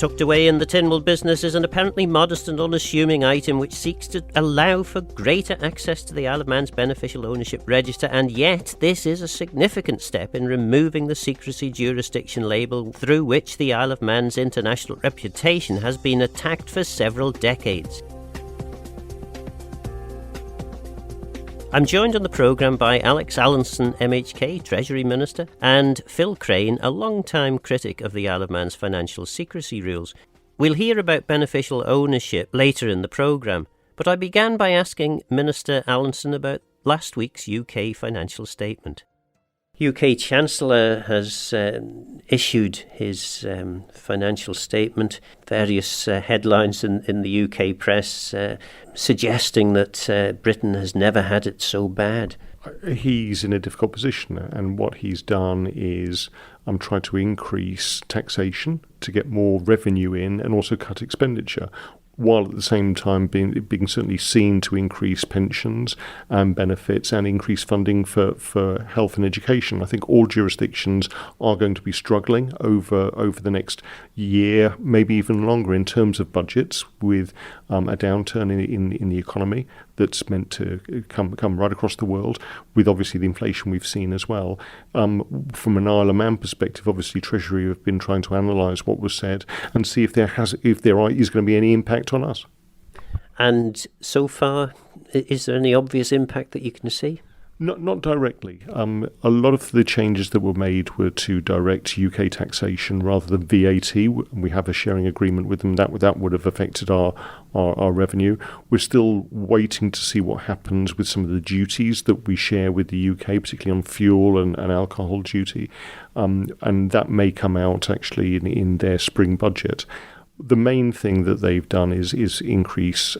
Tucked away in the Tynwald business is an apparently modest and unassuming item which seeks to allow for greater access to the Isle of Man's beneficial ownership register, and yet this is a significant step in removing the secrecy jurisdiction label through which the Isle of Man's international reputation has been attacked for several decades. I'm joined on the programme by Alex Allinson, MHK, Treasury Minister, and Phil Craine, a long-time critic of the Isle of Man's financial secrecy rules. We'll hear about beneficial ownership later in the programme, but I began by asking Minister Allinson about last week's UK financial statement. UK Chancellor has issued his financial statement, various headlines in the UK press suggesting that Britain has never had it so bad. He's in a difficult position, and what he's done is try to increase taxation to get more revenue in and also cut expenditure, while at the same time being certainly seen to increase pensions and benefits and increase funding for health and education. I think all jurisdictions are going to be struggling over the next year, maybe even longer, in terms of budgets, with a downturn in the economy that's meant to come right across the world, with obviously the inflation we've seen as well. From an Isle of Man perspective, obviously Treasury have been trying to analyse what was said and see if there is going to be any impact on us. And so far, is there any obvious impact that you can see? Not directly. A lot of the changes that were made were to direct UK taxation rather than VAT. We have a sharing agreement with them that would have affected our revenue. We're still waiting to see what happens with some of the duties that we share with the UK, particularly on fuel and alcohol duty, and that may come out actually in their spring budget. The main thing that they've done is increase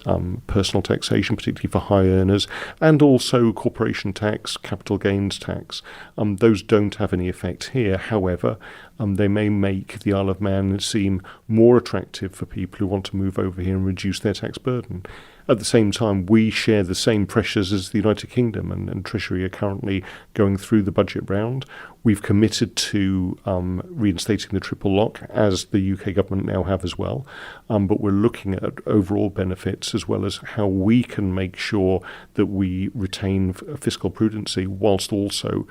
personal taxation, particularly for high earners, and also corporation tax, capital gains tax. Those don't have any effect here. However, they may make the Isle of Man seem more attractive for people who want to move over here and reduce their tax burden. At the same time, we share the same pressures as the United Kingdom, and Treasury are currently going through the budget round. We've committed to reinstating the triple lock, as the UK government now have as well. But we're looking at overall benefits as well as how we can make sure that we retain fiscal prudency whilst also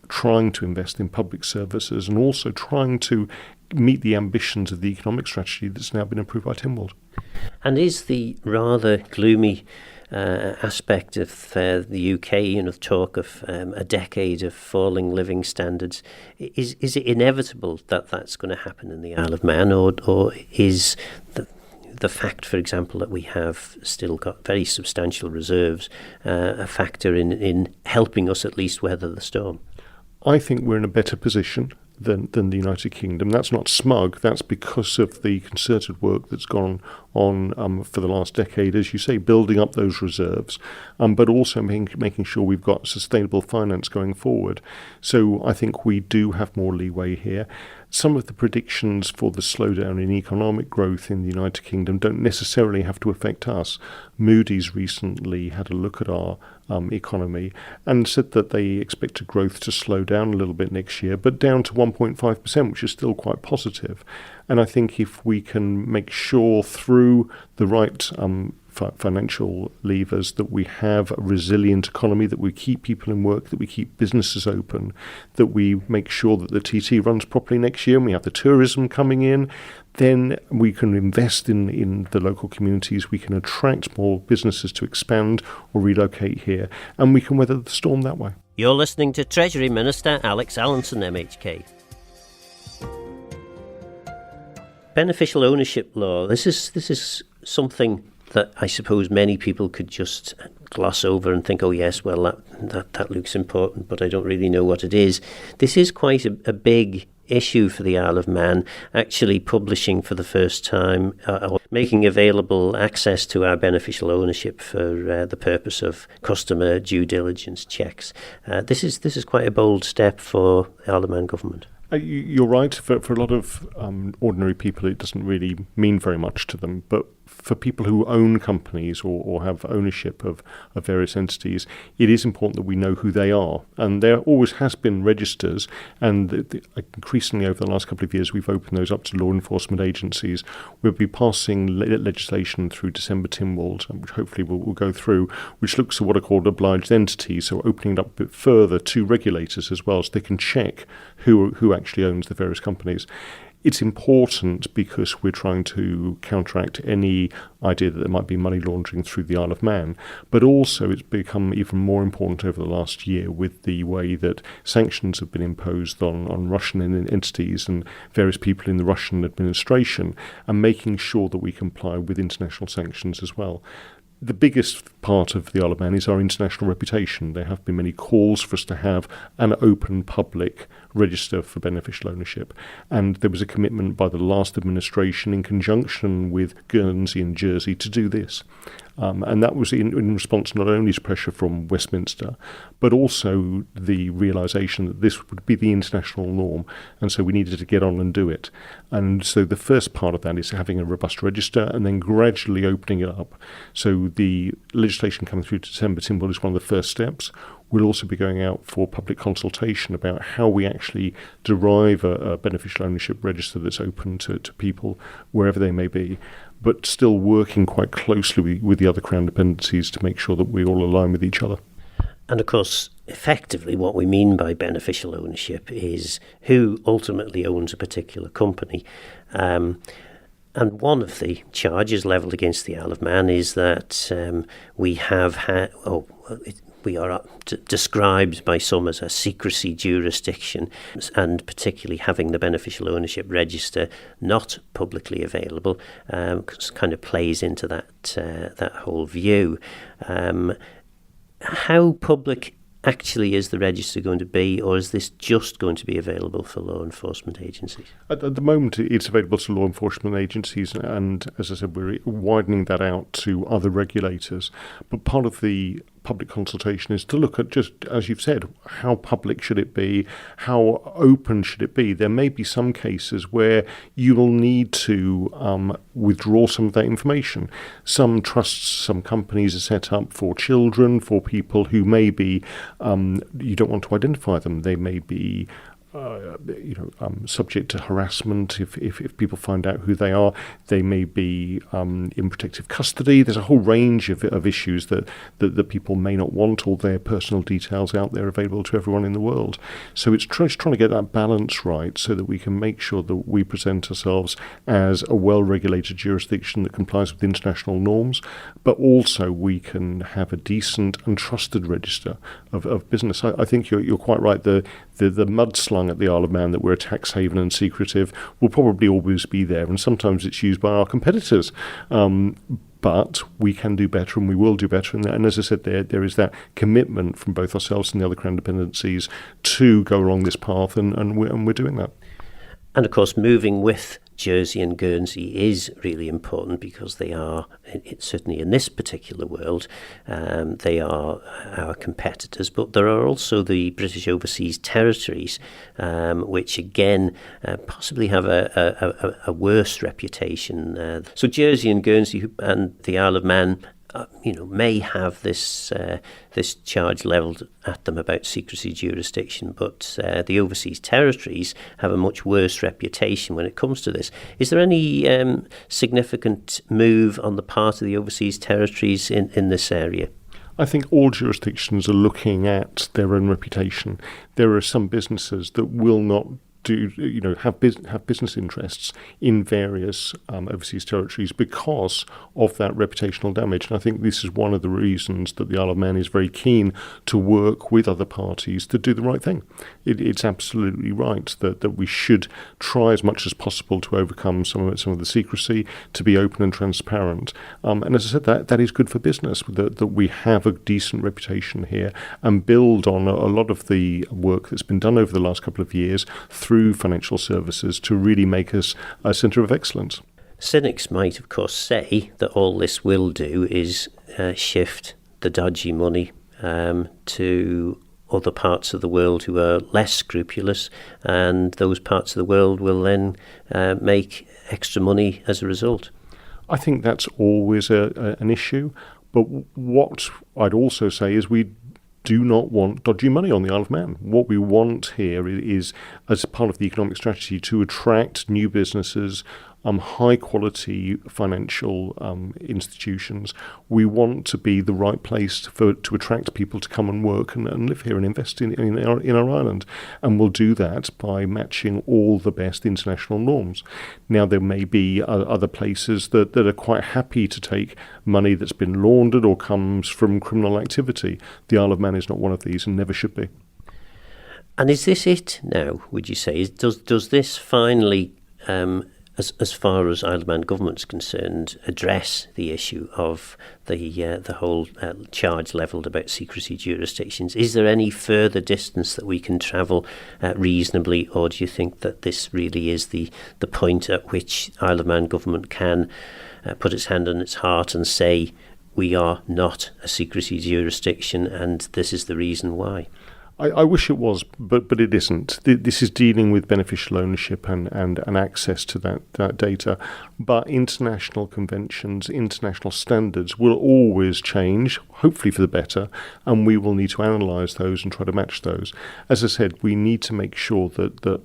trying to invest in public services and also trying to meet the ambitions of the economic strategy that's now been approved by Tynwald. And is the rather gloomy aspect of the UK, talk of a decade of falling living standards, is it inevitable that that's going to happen in the Isle of Man, or is the fact, for example, that we have still got very substantial reserves a factor in helping us at least weather the storm? I think we're in a better position than the United Kingdom. That's not smug. That's because of the concerted work that's gone on for the last decade, as you say, building up those reserves, but also making sure we've got sustainable finance going forward. So I think we do have more leeway here. Some of the predictions for the slowdown in economic growth in the United Kingdom don't necessarily have to affect us. Moody's recently had a look at our economy and said that they expect growth to slow down a little bit next year, but down to 1.5%, which is still quite positive. And I think if we can make sure through the right financial levers that we have a resilient economy, that we keep people in work, that we keep businesses open, that we make sure that the TT runs properly next year and we have the tourism coming in, then we can invest in the local communities, we can attract more businesses to expand or relocate here, and we can weather the storm that way. You're listening to Treasury Minister Alex Allinson, MHK. Beneficial ownership law, this is something that I suppose many people could just gloss over and think, oh yes, well that looks important, but I don't really know what it is. This is quite a big issue for the Isle of Man, actually publishing for the first time, or making available access to our beneficial ownership for the purpose of customer due diligence checks. This is quite a bold step for the Isle of Man government. You're right. For a lot of ordinary people, it doesn't really mean very much to them. But for people who own companies or have ownership of various entities, it is important that we know who they are. And there always has been registers, and increasingly over the last couple of years we've opened those up to law enforcement agencies. We'll be passing legislation through December Tynwald, which hopefully we'll go through, which looks at what are called obliged entities, so opening it up a bit further to regulators as well, so they can check who actually owns the various companies. It's important because we're trying to counteract any idea that there might be money laundering through the Isle of Man, but also it's become even more important over the last year with the way that sanctions have been imposed on Russian entities and various people in the Russian administration, and making sure that we comply with international sanctions as well. The biggest part of the Isle of Man is our international reputation. There have been many calls for us to have an open public register for beneficial ownership, and there was a commitment by the last administration in conjunction with Guernsey and Jersey to do this. And that was in response not only to pressure from Westminster, but also the realisation that this would be the international norm, and so we needed to get on and do it. And so the first part of that is having a robust register and then gradually opening it up. So the legislation coming through December Tynwald is one of the first steps. We'll also be going out for public consultation about how we actually derive a beneficial ownership register that's open to people wherever they may be, but still working quite closely with the other Crown dependencies to make sure that we all align with each other. And of course, effectively what we mean by beneficial ownership is who ultimately owns a particular company. And one of the charges levelled against the Isle of Man is that we have had, we are described by some as a secrecy jurisdiction, and particularly having the beneficial ownership register not publicly available kind of plays into that whole view. How public actually is the register going to be, or is this just going to be available for law enforcement agencies? At the moment, it's available to law enforcement agencies, and as I said, we're widening that out to other regulators. But part of the public consultation is to look at, just as you've said, how public should it be, how open should it be. There may be some cases where you will need to withdraw some of that information. Some trusts, some companies are set up for children, for people who may be, you don't want to identify them. They may be subject to harassment if people find out who they are. They may be in protective custody. There's a whole range of issues that people may not want all their personal details out there available to everyone in the world. So it's trying to get that balance right so that we can make sure that we present ourselves as a well-regulated jurisdiction that complies with international norms, but also we can have a decent and trusted register of business. I think you're quite right. The mudslung at the Isle of Man that we're a tax haven and secretive will probably always be there, and sometimes it's used by our competitors. But we can do better, and we will do better. And as I said, there is that commitment from both ourselves and the other Crown dependencies to go along this path, and we're doing that. And of course, moving with Jersey and Guernsey is really important because they are, certainly in this particular world, they are our competitors. But there are also the British Overseas Territories, which again possibly have a worse reputation. So Jersey and Guernsey and the Isle of Man may have this charge levelled at them about secrecy jurisdiction, but the overseas territories have a much worse reputation when it comes to this. Is there any significant move on the part of the overseas territories in this area? I think all jurisdictions are looking at their own reputation. There are some businesses that will not have business interests in various overseas territories because of that reputational damage. And I think this is one of the reasons that the Isle of Man is very keen to work with other parties to do the right thing. It's absolutely right that we should try as much as possible to overcome some of the secrecy, to be open and transparent. And as I said, that is good for business, that we have a decent reputation here and build on a lot of the work that's been done over the last couple of years through financial services to really make us a centre of excellence. Cynics might, of course, say that all this will do is shift the dodgy money to other parts of the world who are less scrupulous, and those parts of the world will then make extra money as a result. I think that's always an issue. But what I'd also say is we do not want dodgy money on the Isle of Man. What we want here is, as part of the economic strategy, to attract new businesses, high-quality financial institutions. We want to be the right place to attract people to come and work and live here and invest in our island. And we'll do that by matching all the best international norms. Now, there may be other places that are quite happy to take money that's been laundered or comes from criminal activity. The Isle of Man is not one of these and never should be. And is this it now, would you say? Does this finally, as far as Isle of Man government's concerned, address the issue of the whole charge levelled about secrecy jurisdictions? Is there any further distance that we can travel reasonably, or do you think that this really is the point at which Isle of Man government can put its hand on its heart and say, we are not a secrecy jurisdiction and this is the reason why? I wish it was, but it isn't. This is dealing with beneficial ownership and access to that data. But international conventions, international standards will always change, hopefully for the better, and we will need to analyse those and try to match those. As I said, we need to make sure that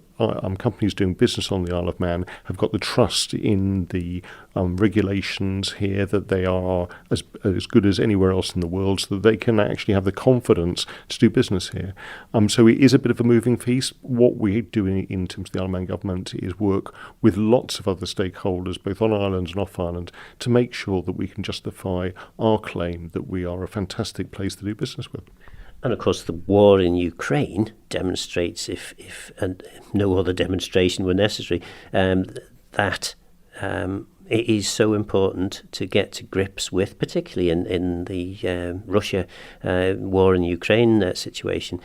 companies doing business on the Isle of Man have got the trust in the regulations here, that they are as good as anywhere else in the world, so that they can actually have the confidence to do business here. So it is a bit of a moving feast. What we do in terms of the Isle of Man government is work with lots of other stakeholders, both on island and off island, to make sure that we can justify our claim that we are a fantastic place to do business with. And of course, the war in Ukraine demonstrates, if and no other demonstration were necessary, that it is so important to get to grips with, particularly in the Russia war in Ukraine situation,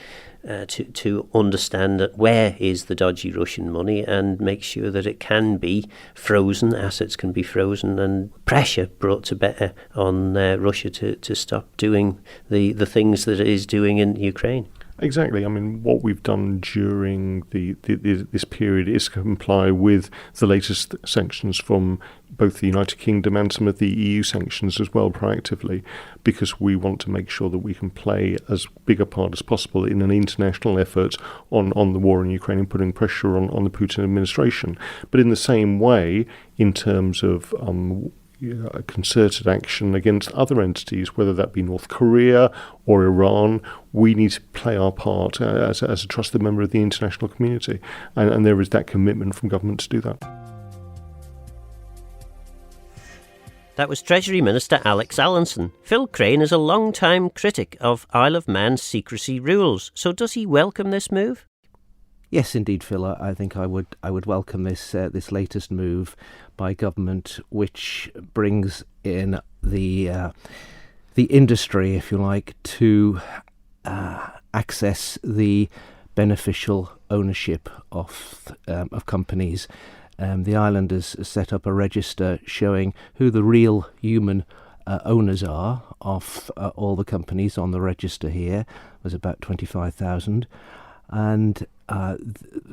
to understand that where is the dodgy Russian money and make sure that it can be frozen, assets can be frozen, and pressure brought to bear on Russia to stop doing the things that it is doing in Ukraine. Exactly. I mean, what we've done during this period is comply with the latest sanctions from both the United Kingdom and some of the EU sanctions as well, proactively, because we want to make sure that we can play as big a part as possible in an international effort on the war in Ukraine and putting pressure on the Putin administration. But in the same way, in terms of a concerted action against other entities, whether that be North Korea or Iran, we need to play our part as a trusted member of the international community. And there is that commitment from government to do that. That was Treasury Minister Alex Allinson. Phil Craine is a long-time critic of Isle of Man's secrecy rules. So does he welcome this move? Yes, indeed, Phil. I think I would welcome this latest move by government, which brings in the industry, if you like, to access the beneficial ownership of companies. The island has set up a register showing who the real human owners are of all the companies on the register here. There's about 25,000. And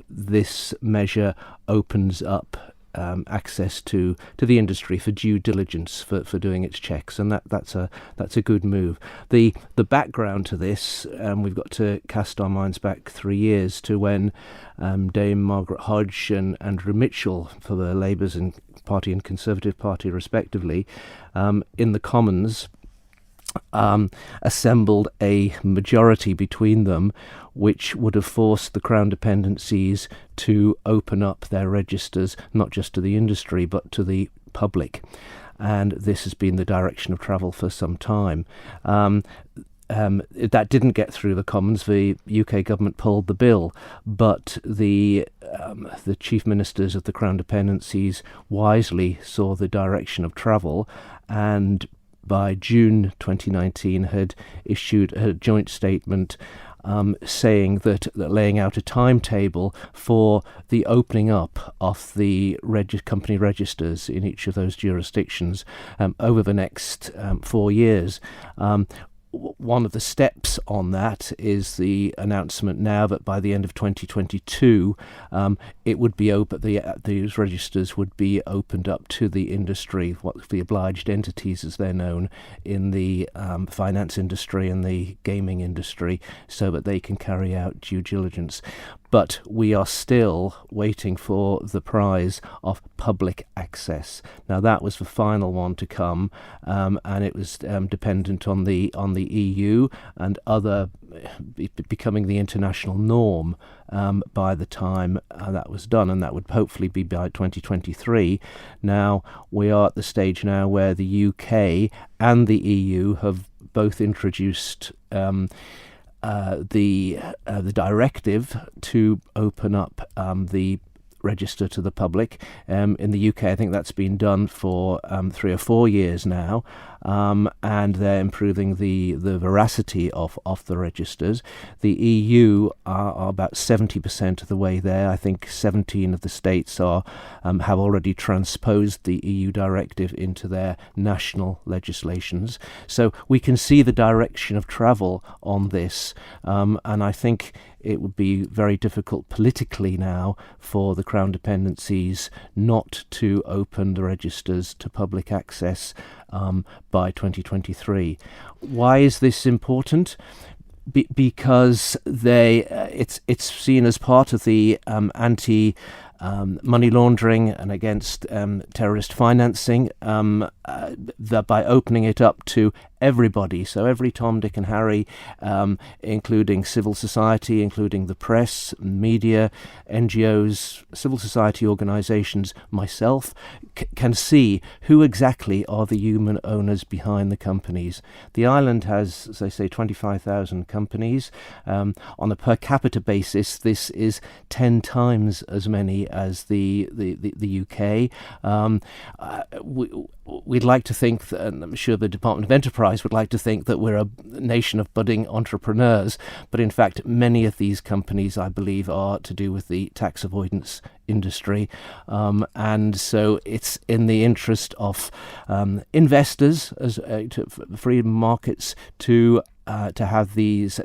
this measure opens up access to the industry for due diligence for doing its checks, and that's a good move. The background to this, we've got to cast our minds back 3 years to when Dame Margaret Hodge and Andrew Mitchell for the Labour's Party and Conservative Party respectively in the Commons assembled a majority between them, which would have forced the Crown dependencies to open up their registers, not just to the industry, but to the public. And this has been the direction of travel for some time. That didn't get through the Commons. The UK government pulled the bill, but the chief ministers of the Crown dependencies wisely saw the direction of travel, and by June 2019 had issued a joint statement saying that laying out a timetable for the opening up of the company registers in each of those jurisdictions over the next 4 years. one of the steps on that is the announcement now that by the end of 2022, it would be open. These registers would be opened up to the industry, what the obliged entities as they're known in the finance industry and the gaming industry, so that they can carry out due diligence. But we are still waiting for the prize of public access. Now that was the final one to come, and it was dependent on the EU and other becoming the international norm by the time that was done, and that would hopefully be by 2023. Now we are at the stage now where the UK and the EU have both introduced the directive to open up the register to the public. In the UK, I think that's been done for 3 or 4 years now, and they're improving the veracity of the registers. The EU are about 70% of the way there. I think 17 of the states have already transposed the EU directive into their national legislations. So we can see the direction of travel on this, and I think it would be very difficult politically now for the Crown dependencies not to open the registers to public access by 2023. Why is this important? Because it's seen as part of the anti money laundering and against terrorist financing, that by opening it up to everybody, so every Tom, Dick and Harry, including civil society, including the press, media, NGOs, civil society organisations, myself, can see who exactly are the human owners behind the companies. The island has, as I say, 25,000 companies. On a per capita basis, this is 10 times as many as the UK. We'd like to think, that, and I'm sure the Department of Enterprise would like to think, that we're a nation of budding entrepreneurs, but in fact many of these companies, I believe, are to do with the tax avoidance industry, and so it's in the interest of investors, as free markets, to have these,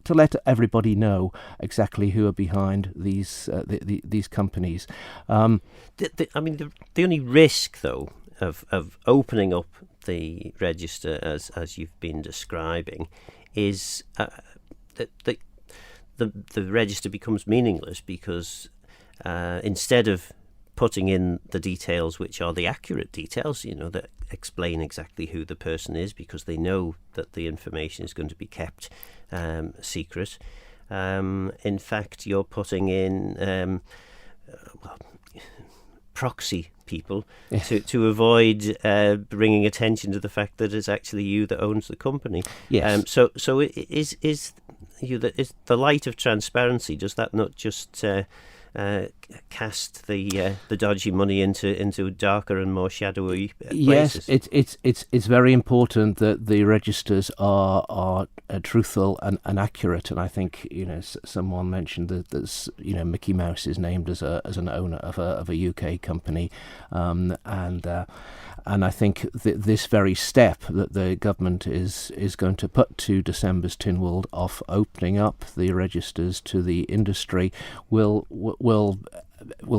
to let everybody know exactly who are behind these companies. The only risk, though, of opening up the register as you've been describing is that the register becomes meaningless, because instead of putting in the details which are the accurate details, that explain exactly who the person is, because they know that the information is going to be kept secret. In fact, you're putting in proxy people to avoid bringing attention to the fact that it's actually you that owns the company. Yes. So is the light of transparency, does that not just cast the dodgy money into darker and more shadowy places? Yes, it's very important that the registers are truthful and accurate. And I think someone mentioned that Mickey Mouse is named as an owner of a UK company, and I think this very step that the government is going to put to December's Tynwald of opening up the registers to the industry will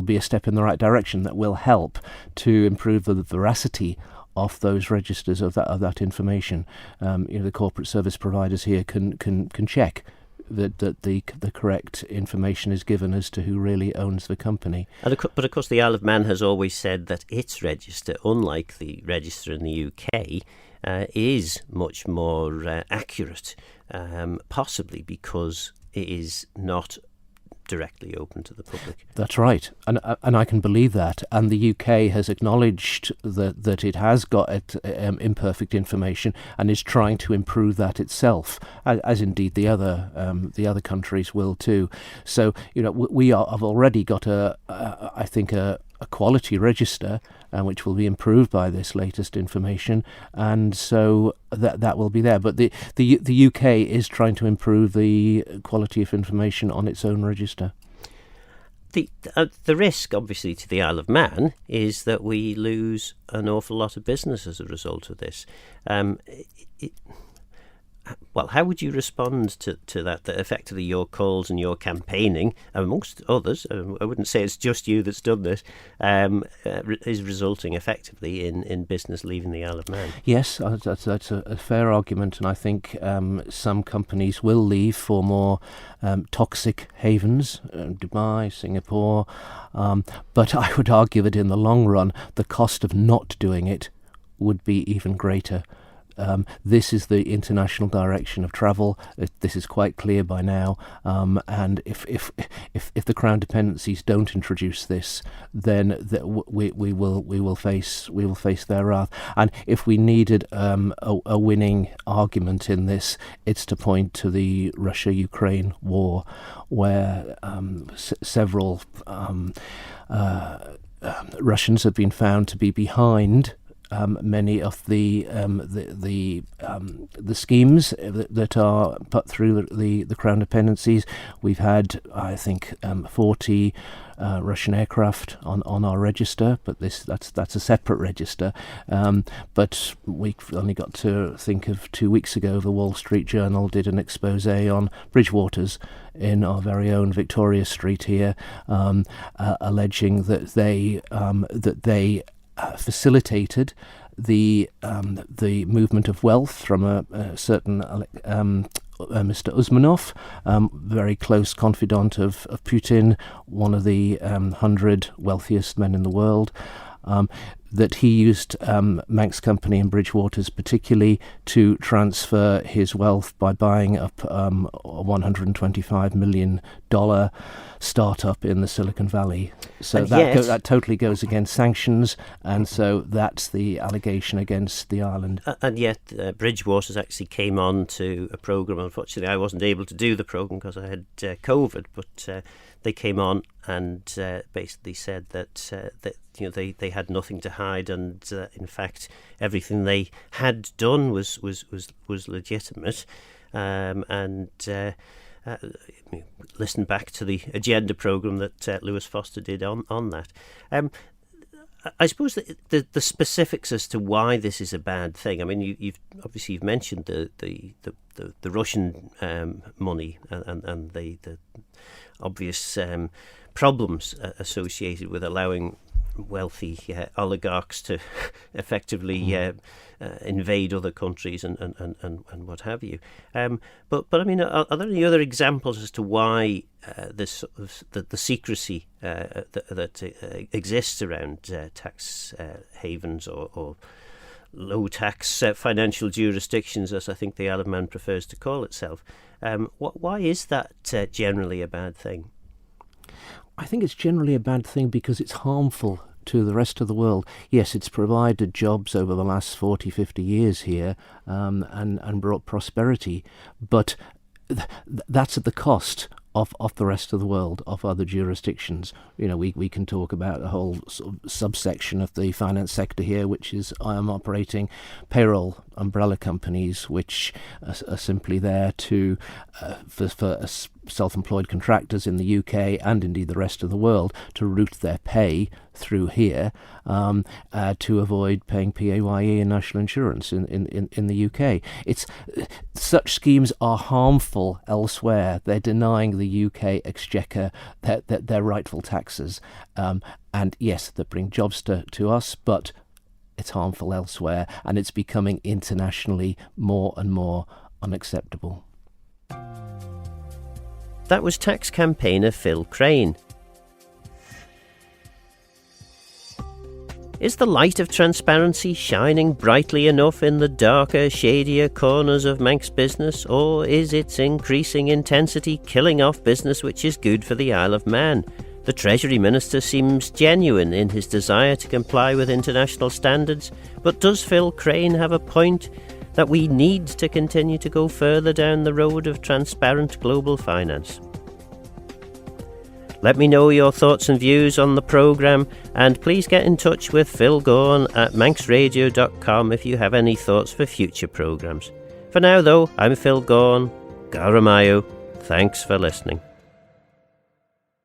be a step in the right direction that will help to improve the veracity of those registers, of that information. The corporate service providers here can check that the correct information is given as to who really owns the company. But of course the Isle of Man has always said that its register, unlike the register in the UK, is much more accurate, possibly because it is not directly open to the public. That's right, and I can believe that. And the UK has acknowledged that it has got imperfect information and is trying to improve that itself, as indeed the other countries will too. So we have already got I think a quality register, which will be improved by this latest information, and so that will be there. But the UK is trying to improve the quality of information on its own register. The risk, obviously, to the Isle of Man is that we lose an awful lot of business as a result of this. Well, how would you respond to that effectively your calls and your campaigning, amongst others, I wouldn't say it's just you that's done this, is resulting effectively in business leaving the Isle of Man? Yes, that's a fair argument, and I think some companies will leave for more toxic havens, Dubai, Singapore, but I would argue that in the long run, the cost of not doing it would be even greater. This is the international direction of travel. This is quite clear by now. And if the Crown dependencies don't introduce this, then we will face their wrath. And if we needed a winning argument in this, it's to point to the Russia-Ukraine war, where several Russians have been found to be behind many of the schemes that are put through the Crown dependencies. We've had, I think, 40 Russian aircraft on our register, but that's a separate register. But we've only got to think of 2 weeks ago, the Wall Street Journal did an expose on Bridgewaters in our very own Victoria Street here, alleging that they facilitated the movement of wealth from a certain Mr. Usmanov, very close confidant of Putin, one of the 100 wealthiest men in the world. That he used Manx Company and Bridgewaters particularly to transfer his wealth by buying up a $125 million startup in the Silicon Valley. So that totally goes against sanctions, and so that's the allegation against the island. And yet Bridgewaters actually came on to a programme. Unfortunately, I wasn't able to do the programme because I had COVID, but they came on and basically said that they had nothing to hide, and in fact everything they had done was legitimate. Listen back to the agenda programme that Lewis Foster did on that. I suppose the specifics as to why this is a bad thing. I mean, you've mentioned the Russian money and the obvious problems associated with allowing wealthy oligarchs to effectively invade other countries and what have you. But I mean, are there any other examples as to why the secrecy that exists around tax havens or low tax financial jurisdictions, as I think the Isle of Man prefers to call itself? Why is that generally a bad thing? I think it's generally a bad thing because it's harmful to the rest of the world. Yes, it's provided jobs over the last 40, 50 years here, and brought prosperity, but that's at the cost of the rest of the world, of other jurisdictions. You know, we can talk about a whole sort of subsection of the finance sector here, which is operating payroll umbrella companies, which are simply there to for self-employed contractors in the UK and indeed the rest of the world to route their pay through here to avoid paying PAYE and national insurance in the UK. Such schemes are harmful elsewhere. They're denying the UK exchequer their rightful taxes. And yes, they bring jobs to us, but it's harmful elsewhere, and it's becoming internationally more and more unacceptable. That was tax campaigner Phil Craine. Is the light of transparency shining brightly enough in the darker, shadier corners of Manx business, or is its increasing intensity killing off business which is good for the Isle of Man? The Treasury Minister seems genuine in his desire to comply with international standards, but does Phil Craine have a point that we need to continue to go further down the road of transparent global finance? Let me know your thoughts and views on the programme, and please get in touch with Phil Gawne at manxradio.com if you have any thoughts for future programmes. For now though, I'm Phil Gawne. Garamayo. Thanks for listening.